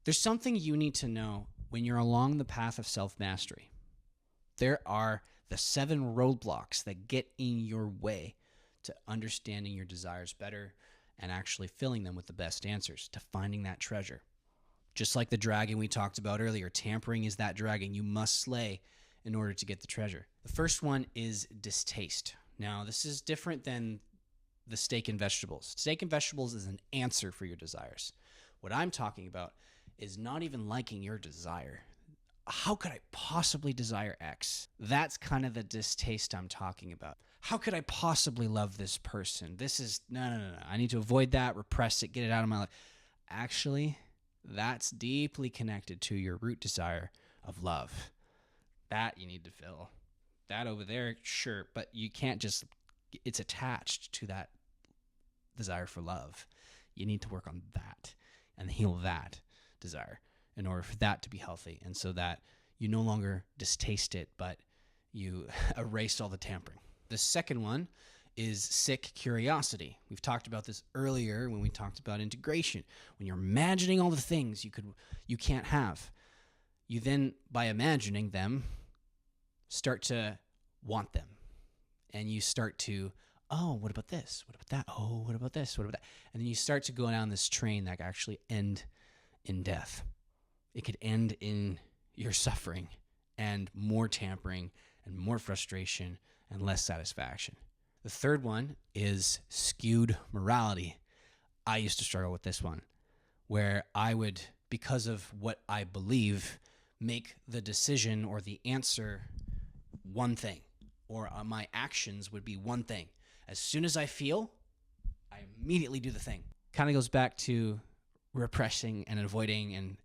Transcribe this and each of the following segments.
There's something you need to know when you're along the path of self-mastery. There are the 7 roadblocks that get in your way to understanding your desires better and actually filling them with the best answers to finding that treasure. Just like the dragon we talked about earlier, tampering is that dragon you must slay in order to get the treasure. The first one is distaste. Now, this is different than the steak and vegetables. Steak and vegetables is an answer for your desires. What I'm talking about is not even liking your desire. How could I possibly desire X? That's kind of the distaste I'm talking about. How could I possibly love this person? This is, no. I need to avoid that, repress it, get it out of my life. Actually, that's deeply connected to your root desire of love. That you need to fill. That over there, sure, but you can't just, it's attached to that desire for love. You need to work on that and heal that desire in order for that to be healthy, and so that you no longer distaste it, but you erase all the tampering. The second one is sick curiosity. We've talked about this earlier when we talked about integration. When you're imagining all the things you can't have, you then, by imagining them, start to want them. And you start to, oh, what about this? What about that? Oh, what about this? What about that? And then you start to go down this train that actually end in death. It could end in your suffering and more tampering and more frustration and less satisfaction. The third one is skewed morality. I used to struggle with this one, where I would, because of what I believe, make the decision or the answer one thing, or my actions would be one thing. As soon as I feel, I immediately do the thing. Kind of goes back to repressing and avoiding, and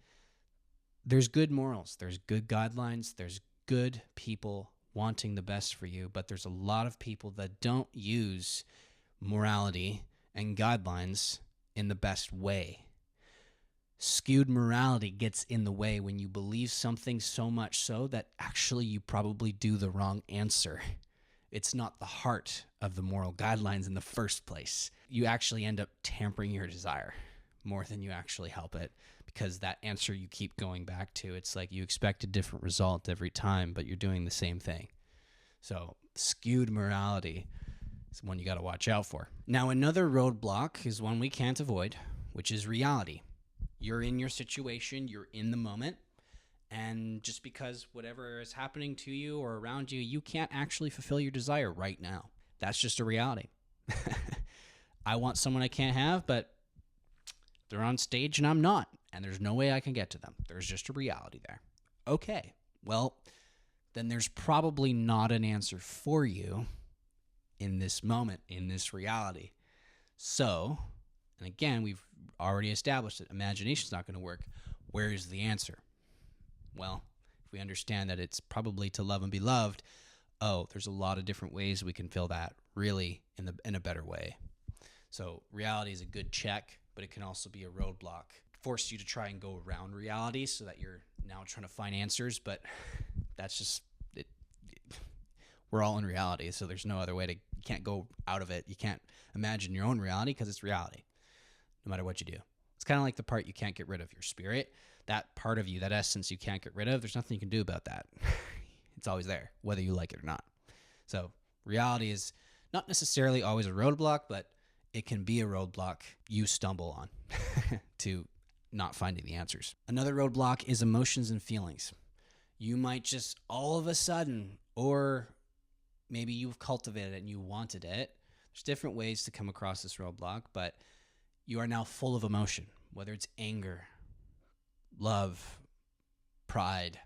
there's good morals, there's good guidelines, there's good people wanting the best for you, but there's a lot of people that don't use morality and guidelines in the best way. Skewed morality gets in the way when you believe something so much so that actually you probably do the wrong answer. It's not the heart of the moral guidelines in the first place. You actually end up tampering your desire more than you actually help it, because that answer you keep going back to, it's like you expect a different result every time, but you're doing the same thing. So skewed morality is one you got to watch out for. Now, another roadblock is one we can't avoid, which is reality. You're in your situation, you're in the moment, and just because whatever is happening to you or around you, you can't actually fulfill your desire right now. That's just a reality. I want someone I can't have, but they're on stage and I'm not, and there's no way I can get to them. There's just a reality there. Okay, well, then there's probably not an answer for you in this moment, in this reality. So, and again, we've already established that imagination's not going to work. Where is the answer? Well, if we understand that it's probably to love and be loved, there's a lot of different ways we can fill that really in a better way. So reality is a good check, but it can also be a roadblock. Force you to try and go around reality so that you're now trying to find answers, but that's just it. We're all in reality, so there's no other way you can't go out of it. You can't imagine your own reality because it's reality, no matter what you do. It's kind of like the part you can't get rid of, your spirit. That part of you, that essence you can't get rid of, there's nothing you can do about that. It's always there, whether you like it or not. So reality is not necessarily always a roadblock, but it can be a roadblock you stumble on to not finding the answers. Another roadblock is emotions and feelings. You might just all of a sudden, or maybe you've cultivated it and you wanted it. There's different ways to come across this roadblock, but you are now full of emotion, whether it's anger, love, pride,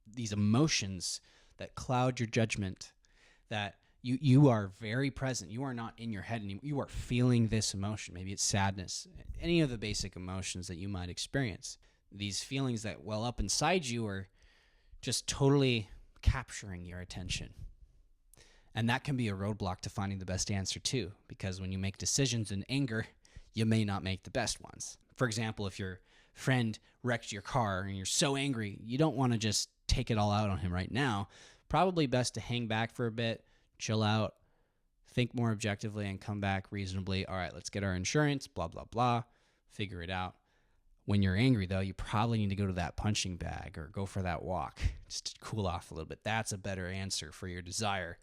these emotions that cloud your judgment, that you are very present. You are not in your head anymore. You are feeling this emotion. Maybe it's sadness, any of the basic emotions that you might experience. These feelings that well up inside you are just totally capturing your attention. And that can be a roadblock to finding the best answer too, because when you make decisions in anger, you may not make the best ones. For example, if your friend wrecked your car and you're so angry, you don't want to just take it all out on him right now. Probably best to hang back for a bit, chill out, think more objectively, and come back reasonably. All right, let's get our insurance, blah, blah, blah, figure it out. When you're angry, though, you probably need to go to that punching bag or go for that walk just to cool off a little bit. That's a better answer for your desire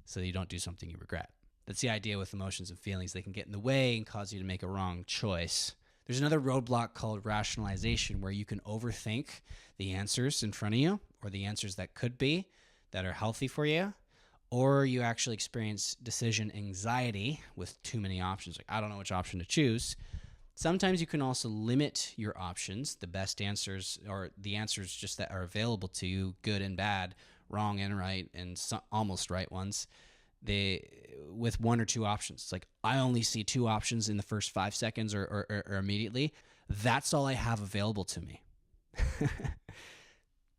so that you don't do something you regret. That's the idea with emotions and feelings. They can get in the way and cause you to make a wrong choice. There's another roadblock called rationalization, where you can overthink the answers in front of you, or the answers that could be that are healthy for you, or you actually experience decision anxiety with too many options. Like, I don't know which option to choose. Sometimes you can also limit your options, the best answers, or the answers just that are available to you, good and bad, wrong and right, and almost right ones, with one or two options. It's like, I only see two options in the first 5 seconds or immediately. That's all I have available to me.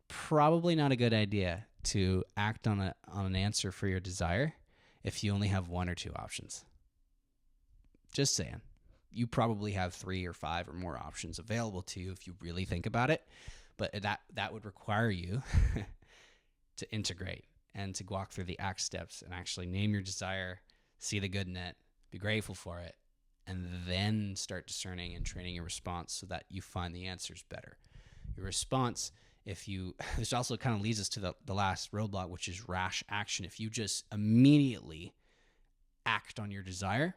Probably not a good idea to act on an answer for your desire if you only have one or two options. Just saying. You probably have 3 or 5 or more options available to you if you really think about it, but that would require you to integrate and to walk through the act steps and actually name your desire, see the good in it, be grateful for it, and then start discerning and training your response so that you find the answers better. Your response, this also kind of leads us to the last roadblock, which is rash action. If you just immediately act on your desire,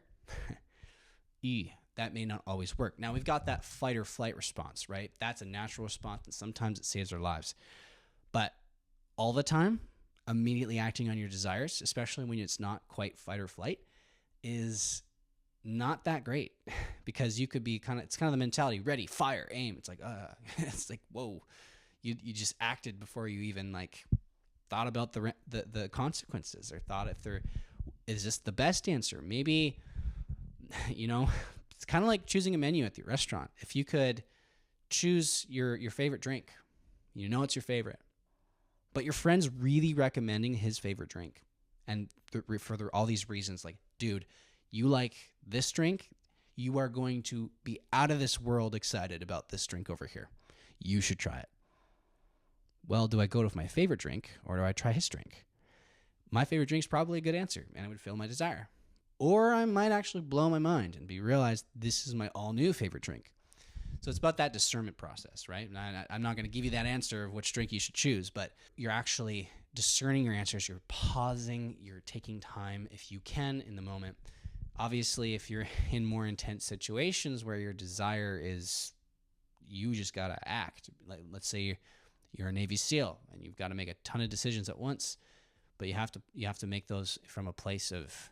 that may not always work. Now, we've got that fight or flight response, right? That's a natural response, and sometimes it saves our lives. But all the time, immediately acting on your desires, especially when it's not quite fight or flight, is not that great, because you could be it's kind of the mentality, ready, fire, aim. It's like, it's like, whoa, you just acted before you even thought about the consequences, or thought is this the best answer? Maybe, it's kind of like choosing a menu at the restaurant. If you could choose your favorite drink, it's your favorite, but your friend's really recommending his favorite drink, and for all these reasons, like, dude, you like this drink, you are going to be out of this world excited about this drink over here. You should try it. Well, do I go with my favorite drink, or do I try his drink? My favorite drink's probably a good answer, and it would fill my desire. Or I might actually blow my mind and realize this is my all-new favorite drink. So it's about that discernment process, right? I'm not going to give you that answer of which drink you should choose, but you're actually discerning your answers. You're pausing. You're taking time, if you can, in the moment. Obviously, if you're in more intense situations where your desire is, you just got to act. Like, let's say you're a Navy SEAL and you've got to make a ton of decisions at once, but you have to make those from a place of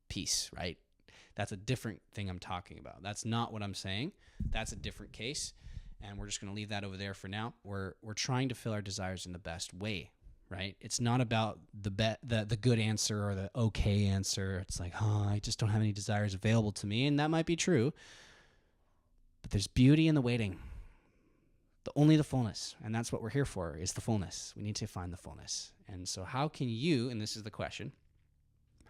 peace, right? That's a different thing I'm talking about. That's not what I'm saying. That's a different case, and we're just going to leave that over there for now. We're trying to fill our desires in the best way, right? It's not about the good answer or the okay answer. It's like, I just don't have any desires available to me, and that might be true, but there's beauty in the waiting. Only the fullness, and that's what we're here for, is the fullness. We need to find the fullness. And so how can you, and this is the question,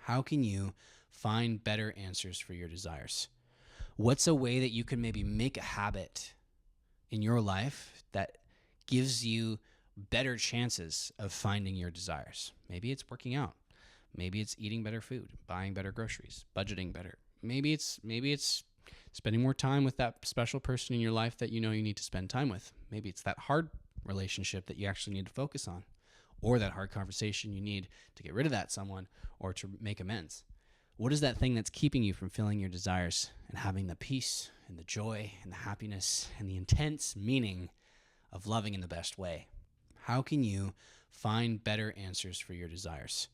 how can you find better answers for your desires? What's a way that you can maybe make a habit in your life that gives you better chances of finding your desires? Maybe it's working out. Maybe it's eating better food, buying better groceries, budgeting better. Maybe it's spending more time with that special person in your life that you need to spend time with. Maybe it's that hard relationship that you actually need to focus on, or that hard conversation you need to get rid of that someone or to make amends. What is that thing that's keeping you from filling your desires and having the peace and the joy and the happiness and the intense meaning of loving in the best way? How can you find better answers for your desires?